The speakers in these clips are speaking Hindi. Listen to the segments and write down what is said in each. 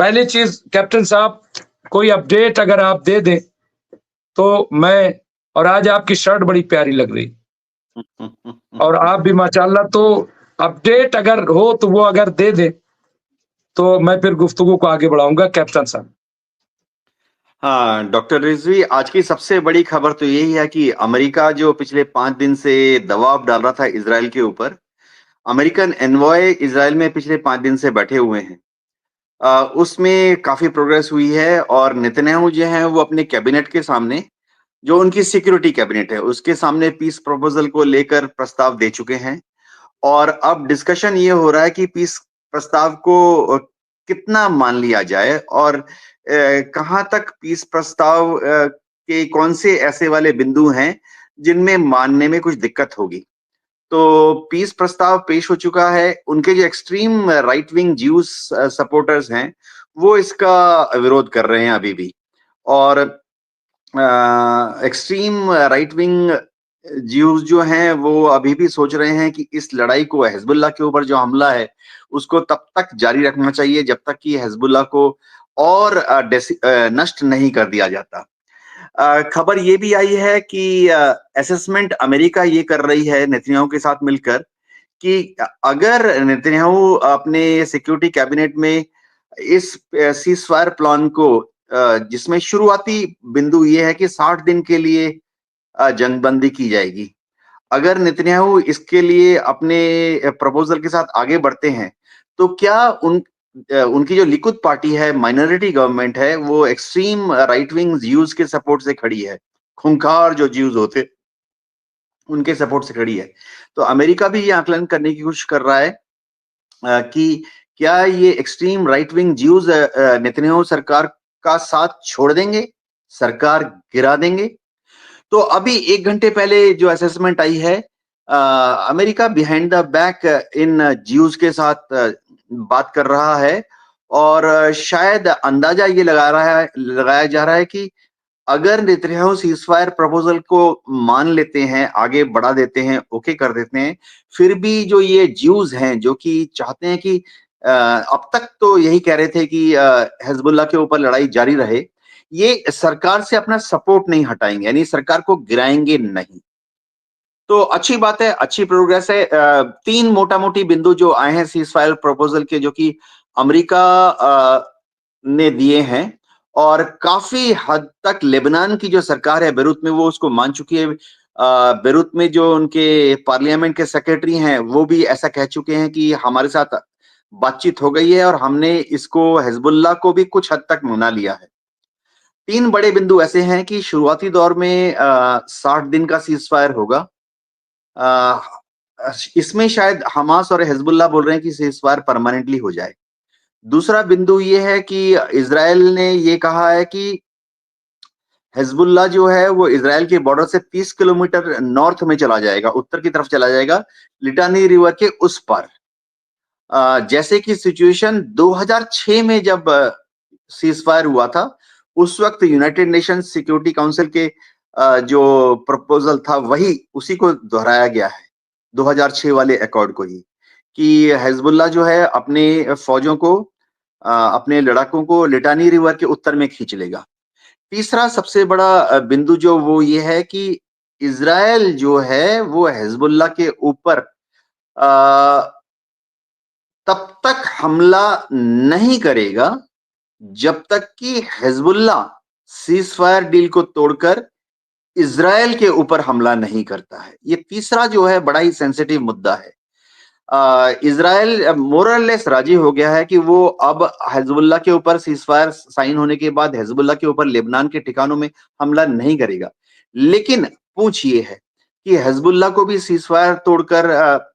पहली चीज कैप्टन साहब, कोई अपडेट अगर आप दे दें तो मैं, और आज आपकी शर्ट बड़ी प्यारी लग रही और आप भी माशाल्लाह, तो अपडेट अगर हो तो वो अगर दे दे तो मैं फिर गुफ्तगू को आगे बढ़ाऊंगा कैप्टन साहब। हाँ, डॉक्टर रिजवी, आज की सबसे बड़ी खबर तो यही है कि अमेरिका जो पिछले 5 दिन से दबाव डाल रहा था इज़राइल के ऊपर, अमेरिकन एनवॉय इज़राइल में पिछले 5 दिन से बैठे हुए हैं। उसमें काफ़ी प्रोग्रेस हुई है और नेतन्याहू जो हैं वो अपने कैबिनेट के सामने, जो उनकी सिक्योरिटी कैबिनेट है, उसके सामने पीस प्रपोज़ल को लेकर प्रस्ताव दे चुके हैं और अब डिस्कशन ये हो रहा है कि पीस प्रस्ताव को कितना मान लिया जाए और कहाँ तक पीस प्रस्ताव के कौन से ऐसे वाले बिंदु हैं जिनमें मानने में कुछ दिक्कत होगी। तो पीस प्रस्ताव पेश हो चुका है। उनके जो extreme right wing Jews supporters हैं, वो इसका विरोध कर रहे हैं अभी भी और एक्सट्रीम राइट विंग ज्यूज जो हैं वो अभी भी सोच रहे हैं कि इस लड़ाई को, हिजबुल्लाह के ऊपर जो हमला है उसको तब तक जारी रखना चाहिए जब तक कि हिजबुल्लाह को और नष्ट नहीं कर दिया जाता। खबर ये भी आई है कि असेसमेंट अमेरिका ये कर रही है नेतन्याहू के साथ मिलकर कि अगर नेतन्याहू अपने सिक्योरिटी कैबिनेट में इस सीज़फायर प्लान को, जिसमें शुरुआती बिंदु ये है कि 60 दिन के लिए जंगबंदी की जाएगी। अगर नेतन्याहू इसके लिए अपने प्रपोजल के साथ आगे बढ़ते हैं, तो क्या उनकी जो लिकुद पार्टी है, माइनॉरिटी गवर्नमेंट है, वो एक्सट्रीम राइट विंग ज्यूज के सपोर्ट से खड़ी है। खूंखार जो ज्यूज होते, उनके सपोर्ट से खड़ी है। तो अमेरिका भी ये आकलन करने की कोशिश कर रहा है कि क्या ये extreme right wing Jews Netanyahu सरकार का साथ छोड़ देंगे, सरकार गिरा देंगे। तो अभी 1 घंटे पहले जो असेसमेंट आई है, America behind the back in Jews के साथ बात कर रहा है और शायद अंदाजा ये लगाया जा रहा है कि अगर नेतन्याहू सीज़फायर प्रपोजल को मान लेते हैं, आगे बढ़ा देते हैं, ओके कर देते हैं, फिर भी जो ये ज्यूज हैं जो कि चाहते हैं कि अब तक तो यही कह रहे थे कि हिजबुल्लाह के ऊपर लड़ाई जारी रहे, ये सरकार से अपना सपोर्ट नहीं हटाएंगे, यानी सरकार को गिराएंगे नहीं। तो अच्छी बात है, अच्छी प्रोग्रेस है। 3 मोटा-मोटी बिंदु जो आए हैं सीज़फायर प्रपोजल के, जो कि अमेरिका ने दिए हैं और काफी हद तक लेबनान की जो सरकार है बेरूत में, वो उसको मान चुकी है। बेरूत में जो उनके पार्लियामेंट के सेक्रेटरी हैं, वो भी ऐसा कह चुके हैं कि हमारे साथ बातचीत हो गई है और हमने इसको, हिजबुल्लाह को भी कुछ हद तक मना लिया है। 3 बड़े बिंदु ऐसे हैं कि शुरुआती दौर में 60 दिन का सीज़फायर होगा। इसमें शायद हमास और हिजबुल्लाह बोल रहे हैं कि सीज़फायर परमानेंटली हो जाए। दूसरा बिंदु ये है कि इज़राइल ने ये कहा है कि हिजबुल्लाह जो है वो इज़राइल के बॉर्डर से 30 किलोमीटर नॉर्थ में चला जाएगा, उत्तर की तरफ चला जाएगा, लिटानी रिवर के उस पार। जैसे कि सिचुएशन 2006 में जब सीज़फायर हुआ था, उस वक्त यूनाइटेड नेशंस सिक्योरिटी काउंसिल के जो प्रपोजल था, वही उसी को दोहराया गया है, 2006 वाले अकॉर्ड को ही, कि हिजबुल्लाह जो है अपने फौजों को, अपने लड़ाकों को लिटानी रिवर के उत्तर में खींच लेगा। तीसरा सबसे बड़ा बिंदु जो वो ये है कि इज़राइल जो है वो हिजबुल्लाह के ऊपर तब तक हमला नहीं करेगा जब तक कि हिजबुल्लाह सीज़फायर डील को तोड़कर इज़राइल के ऊपर हमला नहीं करता है। ये तीसरा जो है बड़ा ही सेंसिटिव मुद्दा है। इज़राइल मोर और लेस राजी हो गया है कि वो अब हिजबुल्लाह के ऊपर सीज़फायर साइन होने के बाद हिजबुल्लाह के ऊपर लेबनान के ठिकानों में हमला नहीं करेगा। लेकिन पूछ ये है कि हिजबुल्लाह को भी सीज़फायर तोड़कर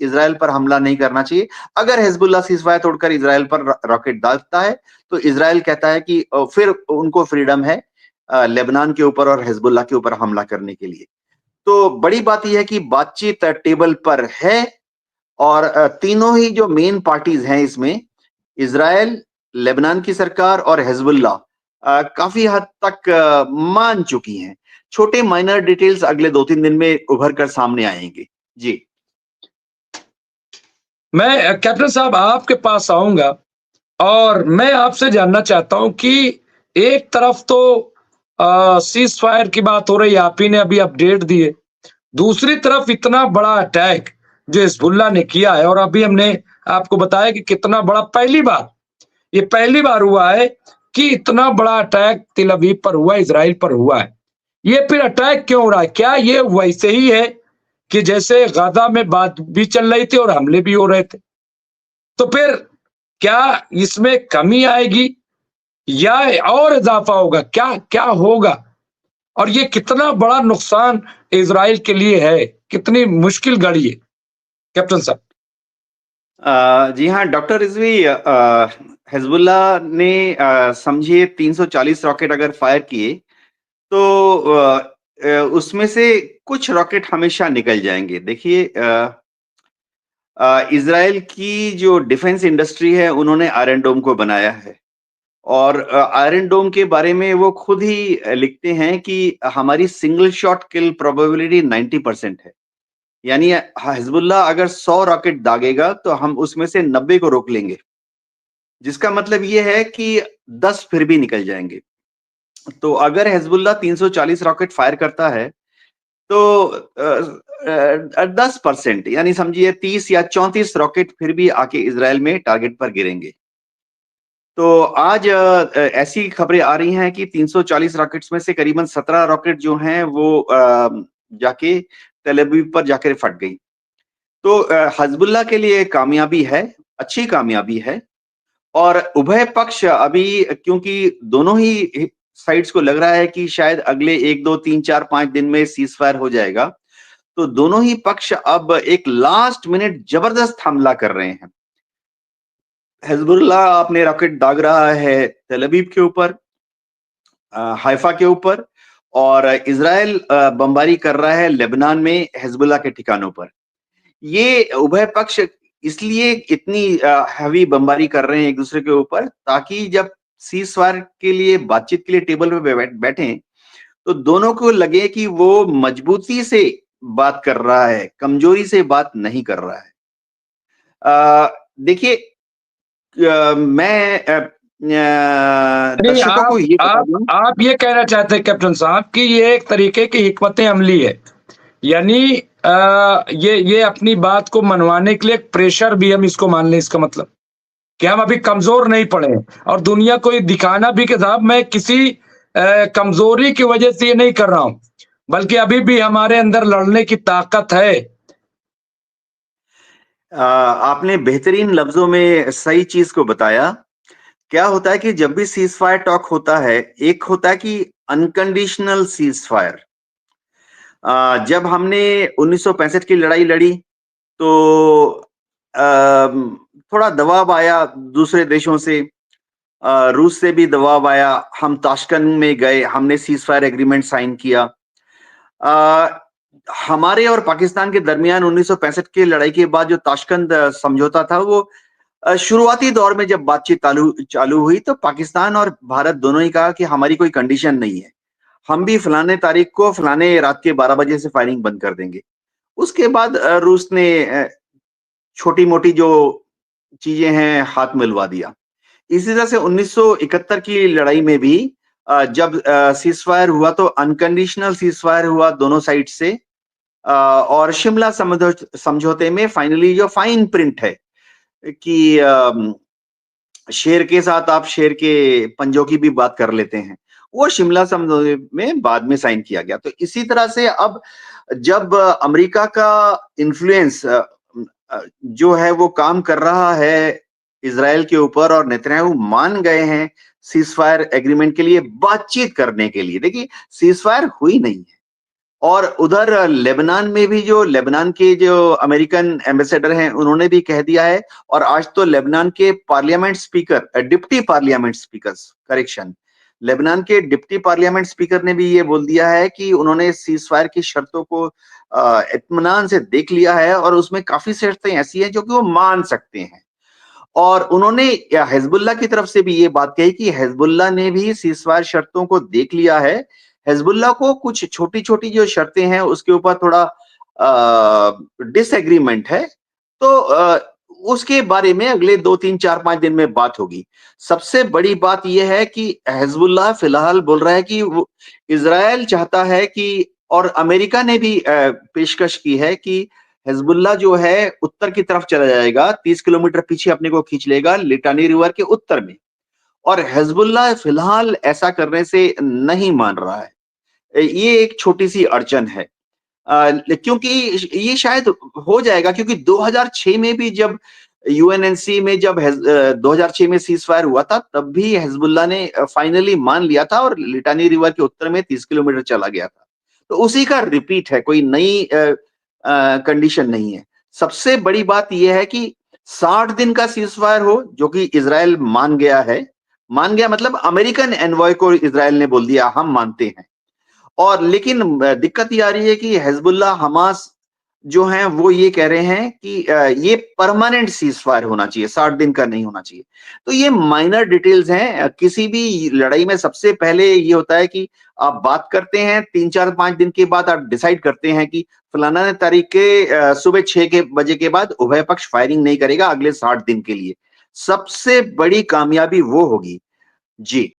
इज़राइल पर हमला नहीं करना चाहिए। अगर हिजबुल्लाह सीज़फायर तोड़कर इज़राइल पर रॉकेट दागता है, तो इज़राइल कहता है कि फिर उनको फ्रीडम है लेबनान के ऊपर और हिजबुल्लाह के ऊपर हमला करने के लिए। तो बड़ी बात यह है कि बातचीत टेबल पर है और तीनों ही जो मेन पार्टीज हैं इसमें, इज़राइल, लेबनान की सरकार और हिजबुल्लाह, काफी हद तक मान चुकी हैं। छोटे माइनर डिटेल्स अगले 2-3 दिन में उभर कर सामने आएंगे। जी। मैं कैप्टन साहब आपके पास आऊंगा और मैं आपसे जानना चाहता हूं कि एक तरफ तो सीज फायर की बात हो रही है, आप ही ने अभी अपडेट दिए, दूसरी तरफ इतना बड़ा अटैक जो हिजबुल्लाह ने किया है, और अभी हमने आपको बताया कि कितना बड़ा, ये पहली बार हुआ है कि इतना बड़ा अटैक तेल अवीव पर हुआ, इजराइल पर हुआ है। ये फिर अटैक क्यों हो रहा है? क्या ये वैसे ही है कि जैसे गाजा में बात भी चल रही थी और हमले भी हो रहे थे? तो फिर क्या इसमें कमी आएगी या और इजाफा होगा? क्या क्या होगा? और ये कितना बड़ा नुकसान इजराइल के लिए है, कितनी मुश्किल घड़ी है कैप्टन साहब? जी हाँ, डॉक्टर रिजवी, हिजबुल्लाह ने समझिए 340 रॉकेट अगर फायर किए तो उसमें से कुछ रॉकेट हमेशा निकल जाएंगे। देखिए, इजराइल की जो डिफेंस इंडस्ट्री है उन्होंने आयरन डोम को बनाया है, और आयरन डोम के बारे में वो खुद ही लिखते हैं कि हमारी सिंगल शॉट किल प्रोबेबिलिटी 90% है। यानी हिजबुल्लाह अगर 100 रॉकेट दागेगा तो हम उसमें से 90 को रोक लेंगे, जिसका मतलब ये है कि 10 फिर भी निकल जाएंगे। तो अगर हिजबुल्लाह 340 रॉकेट फायर करता है तो 10% यानी समझिए 30 या 34 रॉकेट फिर भी आके इजराइल में टारगेट पर गिरेंगे। तो आज ऐसी खबरें आ रही हैं कि 340 रॉकेट्स में से करीबन 17 रॉकेट जो हैं वो जाके तेल अवीव पर जाकर फट गई। तो हिजबुल्लाह के लिए कामयाबी है, अच्छी कामयाबी है। और उभय पक्ष अभी, क्योंकि दोनों ही साइड्स को लग रहा है कि शायद अगले 1, 2, 3, 4, 5 दिन में सीज फायर हो जाएगा, तो दोनों ही पक्ष अब एक लास्ट मिनट जबरदस्त हमला कर रहे हैं। हिजबुल्लाह अपने रॉकेट दाग रहा है तेल अवीव के ऊपर, हाइफा के ऊपर, और इजराइल बमबारी कर रहा है लेबनान में हिजबुल्लाह के ठिकानों पर। ये उभय पक्ष इसलिए इतनी हैवी बमबारी कर रहे हैं एक दूसरे के ऊपर, ताकि जब सीज फायर के लिए बातचीत के लिए टेबल पे बैठे तो दोनों को लगे कि वो मजबूती से बात कर रहा है, कमजोरी से बात नहीं कर रहा है। देखिए, मैं नहीं, दर्शकों को ये बता दूं। आप ये कहना चाहते हैं कैप्टन साहब कि ये एक तरीके की हिकमत अमली है, यानी ये अपनी बात को मनवाने के लिए प्रेशर भी हम इसको मान लें, इसका मतलब कि हम अभी कमजोर नहीं पड़े हैं, और दुनिया को ये दिखाना भी कि साहब मैं किसी कमजोरी की वजह से ये नहीं कर रहा हूं, बल्कि अभी भी हमारे अंदर लड़ने की ताकत है। आपने बेहतरीन लफ्जों में सही चीज को बताया। क्या होता है कि जब भी सीज फायर टॉक होता है, एक होता है कि अनकंडीशनल सीज फायर। जब हमने 1965 की लड़ाई लड़ी तो थोड़ा दबाव आया दूसरे देशों से, रूस से भी दबाव आया, हम ताशकंद में गए, हमने सीज फायर एग्रीमेंट साइन किया। हमारे और पाकिस्तान के दरमियान 1965 की लड़ाई के बाद जो ताशकंद समझौता था, वो शुरुआती दौर में जब बातचीत चालू हुई तो पाकिस्तान और भारत दोनों ही कहा कि हमारी कोई कंडीशन नहीं है, हम भी फलाने तारीख को फलाने रात के 12 बजे से फायरिंग बंद कर देंगे। उसके बाद रूस ने छोटी मोटी जो चीजें हैं हाथ मिलवा दिया। इसी तरह से 1971 की लड़ाई में भी जब सीज फायर हुआ तो अनकंडीशनल सीज फायर हुआ दोनों साइड से, और शिमला समझौते में फाइनली जो फाइन प्रिंट है कि शेर के साथ आप शेर के पंजों की भी बात कर लेते हैं, वो शिमला समझौते में बाद में साइन किया गया। तो इसी तरह से अब जब अमेरिका का इन्फ्लुएंस जो है वो काम कर रहा है इजराइल के ऊपर, और नेतन्याहू मान गए हैं सीज फायर एग्रीमेंट के लिए बातचीत करने के लिए। देखिए, सीज फायर हुई नहीं है, और उधर लेबनान में भी जो लेबनान के जो अमेरिकन एम्बेसडर हैं उन्होंने भी कह दिया है, और आज तो लेबनान के parliament speaker, deputy parliament speakers, correction, Lebanon के डिप्टी पार्लियामेंट स्पीकर ने भी ये बोल दिया है कि उन्होंने सीज फायर की शर्तों को इत्मीनान से देख लिया है, और उसमें काफी शर्तें ऐसी हैं जो कि वो मान सकते हैं। और उन्होंने हिजबुल्लाह की तरफ से भी ये बात कही कि हिजबुल्लाह ने भी सीज फायर शर्तों को देख लिया है, हिजबुल्लाह को कुछ छोटी छोटी जो शर्तें हैं उसके ऊपर थोड़ा डिसएग्रीमेंट है। तो उसके बारे में अगले 2-3-4-5 दिन में बात होगी। सबसे बड़ी बात यह है कि हिज़्बुल्लाह फिलहाल बोल रहा है कि वो इज़राइल चाहता है कि और अमेरिका ने भी पेशकश की है कि हिज़्बुल्लाह जो है उत्तर की तरफ चला जाएगा, 30 किलोमीटर पीछे अपने को खींच लेगा लिटानी रिवर के उत्तर में। और हिज़्बुल्लाह फिलहाल ऐसा करने से नहीं मान रहा है। ये एक छोटी-सी अड़चन है। क्योंकि ये शायद हो जाएगा क्योंकि 2006 में भी जब यूएनएनसी में जब 2006 में सीज़ फायर हुआ था, तब भी हिज़्बुल्लाह ने फाइनली मान लिया था और लिटानी रिवर के उत्तर में 30 किलोमीटर चला गया था। तो उसी का रिपीट है, कोई नई कंडीशन नहीं है। सबसे बड़ी बात ये है कि 60 दिन का सीज़ फायर हो, जो कि इज़राइल मान गया है। मान गया मतलब अमेरिकन एनवॉय को इज़राइल ने बोल दिया, हम मानते हैं। और लेकिन दिक्कत ये आ रही है कि हिज़्बुल्लाह, हमास जो हैं वो ये कह रहे हैं कि ये परमानेंट सीज़ फायर होना चाहिए, 60 दिन का नहीं होना चाहिए। तो ये माइनर डिटेल्स हैं। किसी भी लड़ाई में सबसे पहले ये होता है कि आप बात करते हैं, 3-4-5 दिन के बाद आप डिसाइड करते हैं कि फलाना तारीख के सुबह 6 के बजे के बाद उभय पक्ष फायरिंग नहीं करेगा अगले 60 दिन के लिए। सबसे बड़ी कामयाबी वो होगी। जी।